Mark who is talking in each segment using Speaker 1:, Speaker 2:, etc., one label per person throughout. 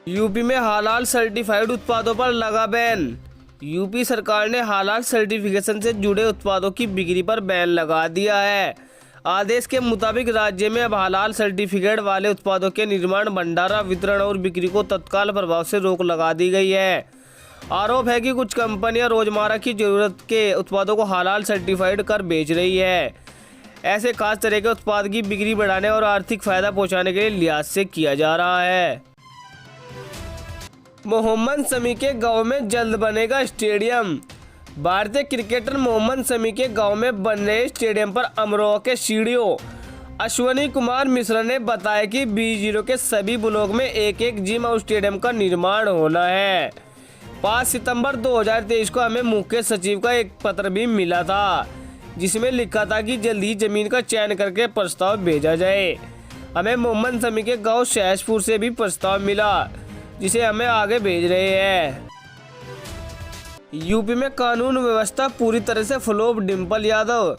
Speaker 1: UP में हालाल certified उत्पादों पर लगा बैन। यूपी सरकार ने हालाल सर्टिफिकेशन से जुड़े उत्पादों की बिक्री पर बैन लगा दिया है। आदेश के मुताबिक राज्य में अब हालाल सर्टिफिकेट वाले उत्पादों के निर्माण, भंडारण, वितरण और बिक्री को तत्काल प्रभाव से रोक लगा दी गई है। आरोप है कि कुछ कंपनियां रोजमर्रा की जरूरत के उत्पादों को हालाल सर्टिफाइड कर बेच रही है। ऐसे खास तरह के उत्पाद की बिक्री बढ़ाने और आर्थिक फायदा पहुंचाने के लिहाज से किया जा रहा है। मोहम्मद शमी के गांव में जल्द बनेगा स्टेडियम। भारतीय क्रिकेटर मोहम्मद शमी के गांव में बन रहे स्टेडियम पर अमरोहा के सीडीओ अश्वनी कुमार मिश्रा ने बताया कि B0 के सभी ब्लॉक में एक एक जिम और स्टेडियम का निर्माण होना है। 5 सितंबर 2023 को हमें मुख्य सचिव का एक पत्र भी मिला था, जिसमें लिखा था कि जल्द ही जमीन का चयन करके प्रस्ताव भेजा जाए। हमें मोहम्मद शमी के गांव सहसपुर से भी प्रस्ताव मिला, जिसे हमें आगे भेज रहे हैं। यूपी में कानून व्यवस्था पूरी तरह से फ्लॉप। डिम्पल यादव।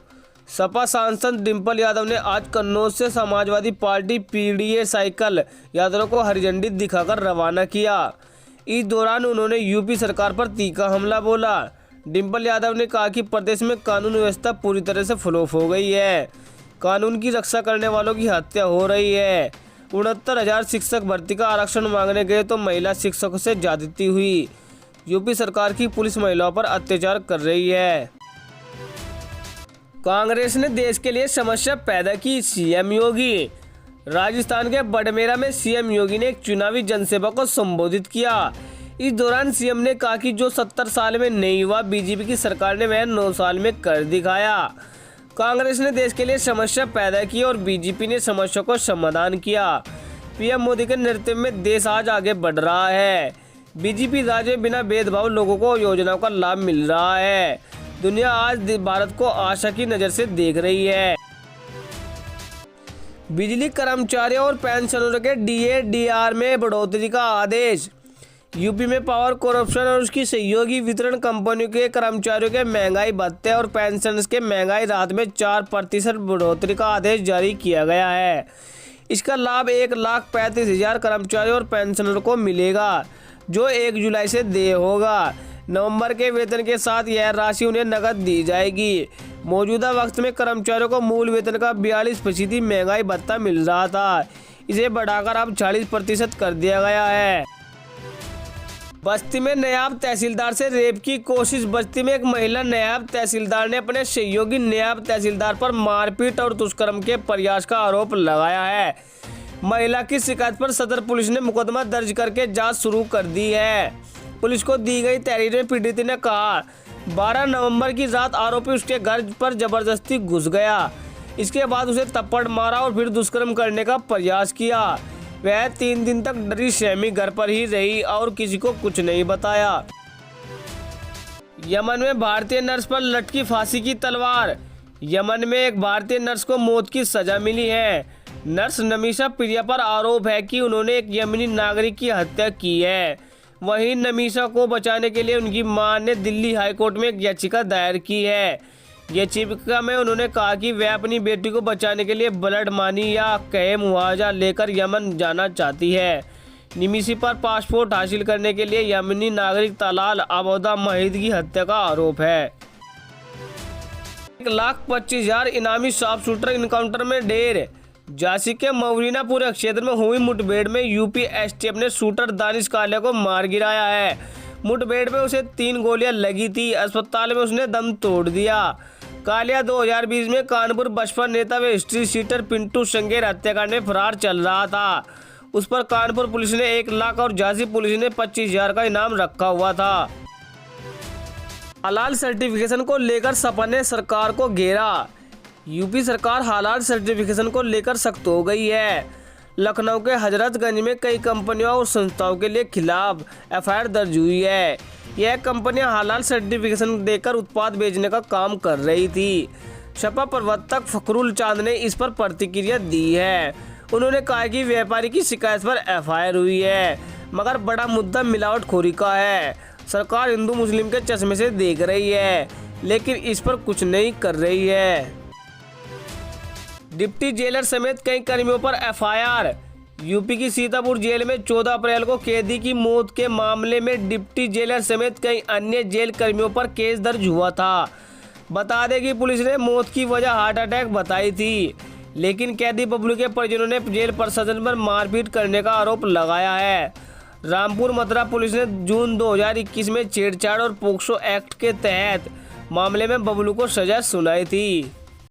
Speaker 1: सपा सांसद डिम्पल यादव ने आज कन्नौज से समाजवादी पार्टी PDA साइकिल यात्रा को हरी झंडी दिखाकर रवाना किया। इस दौरान उन्होंने यूपी सरकार पर तीखा हमला बोला। डिम्पल यादव ने कहा कि प्रदेश में कानून व्यवस्था पूरी तरह से फ्लॉप हो गई है। कानून की रक्षा करने वालों की हत्या हो रही है। 69,000 शिक्षक भर्ती का आरक्षण मांगने गए तो महिला शिक्षकों से ज्यादती हुई। यूपी सरकार की पुलिस महिलाओं पर अत्याचार कर रही है। कांग्रेस ने देश के लिए समस्या पैदा की। CM योगी। राजस्थान के बड़मेरा में CM योगी ने एक चुनावी जनसभा को संबोधित किया। इस दौरान CM ने कहा कि जो 70 साल में नहीं हुआ, BJP की सरकार ने वह 9 साल में कर दिखाया। कांग्रेस ने देश के लिए समस्या पैदा की और BJP ने समस्या को समाधान किया। PM मोदी के नेतृत्व में देश आज आगे बढ़ रहा है। BJP राज्य में बिना भेदभाव लोगों को योजनाओं का लाभ मिल रहा है। दुनिया आज भारत को आशा की नज़र से देख रही है। बिजली कर्मचारियों और पेंशनरों के DA/DR में बढ़ोतरी का आदेश। यूपी में पावर कॉर्पोरेशन और उसकी सहयोगी वितरण कंपनियों के कर्मचारियों के महंगाई भत्ते और पेंशन के महंगाई राहत में 4% बढ़ोतरी का आदेश जारी किया गया है। इसका लाभ 1,35,000 कर्मचारियों और पेंशनरों को मिलेगा, जो 1 जुलाई से देय होगा। नवंबर के वेतन के साथ यह राशि उन्हें नकद दी जाएगी। मौजूदा वक्त में कर्मचारियों को मूल वेतन का 42% महंगाई भत्ता मिल रहा था, इसे बढ़ाकर अब 40% कर दिया गया है। बस्ती में नायब तहसीलदार से रेप की कोशिश। बस्ती में एक महिला नायब तहसीलदार ने अपने सहयोगी नायब तहसीलदार पर मारपीट और दुष्कर्म के प्रयास का आरोप लगाया है। महिला की शिकायत पर सदर पुलिस ने मुकदमा दर्ज करके जांच शुरू कर दी है। पुलिस को दी गई तहरीर में पीड़ित ने कहा, 12 नवंबर की रात आरोपी उसके घर पर जबरदस्ती घुस गया। इसके बाद उसे थप्पड़ मारा और फिर दुष्कर्म करने का प्रयास किया। वह 3 दिन तक डरी सहमी घर पर ही रही और किसी को कुछ नहीं बताया। यमन में भारतीय नर्स पर लटकी फांसी की तलवार। यमन में एक भारतीय नर्स को मौत की सजा मिली है। नर्स नमीशा प्रिया पर आरोप है कि उन्होंने एक यमनी नागरिक की हत्या की है। वहीं नमीशा को बचाने के लिए उनकी मां ने दिल्ली हाईकोर्ट में एक याचिका दायर की है। याचिका में उन्होंने कहा कि वह अपनी बेटी को बचाने के लिए ब्लड मनी या कहे मुआवजा लेकर यमन जाना चाहती है। निमिशी पर पासपोर्ट हासिल करने के लिए यमनी नागरिक तलाल अबोदा महिद की हत्या का आरोप है। 1,25,000 इनामी शार्प शूटर इनकाउंटर में ढेर। झांसी के मौरीनापुर क्षेत्र में हुई मुठभेड़ में यूपी STF ने शूटर दानिश कालिया को मार गिराया है। मुठभेड़ में उसे 3 गोलियां लगी थी। अस्पताल में उसने दम तोड़ दिया। कालिया 2020 में कानपुर बसपा नेता व हिस्ट्री सीटर पिंटू संगेर हत्याकांड में फरार चल रहा था। उस पर कानपुर पुलिस ने 1 लाख और झांसी पुलिस ने 25,000 का इनाम रखा हुआ था। हालाल सर्टिफिकेशन को लेकर सपा ने सरकार को घेरा। यूपी सरकार हालाल सर्टिफिकेशन को लेकर सख्त हो गई है। लखनऊ के हजरतगंज में कई कंपनियों और संस्थाओं के लिए खिलाफ FIR दर्ज हुई है। यह कंपनियां हालाल सर्टिफिकेशन देकर उत्पाद बेचने का काम कर रही थी। सपा प्रवक्ता फखरुल चांद ने इस पर प्रतिक्रिया दी है। उन्होंने कहा कि व्यापारी की शिकायत पर FIR हुई है, मगर बड़ा मुद्दा मिलावटखोरी का है। सरकार हिंदू मुस्लिम के चश्मे से देख रही है, लेकिन इस पर कुछ नहीं कर रही है। डिप्टी जेलर समेत कई कर्मियों पर FIR। यूपी की सीतापुर जेल में 14 अप्रैल को कैदी की मौत के मामले में डिप्टी जेलर समेत कई अन्य जेल कर्मियों पर केस दर्ज हुआ था। बता दें कि पुलिस ने मौत की वजह हार्ट अटैक बताई थी, लेकिन कैदी बबलू के परिजनों ने जेल प्रशासन पर मारपीट करने का आरोप लगाया है। रामपुर मथुरा पुलिस ने जून 2021 में छेड़छाड़ और पोक्सो एक्ट के तहत मामले में बबलू को सजा सुनाई थी।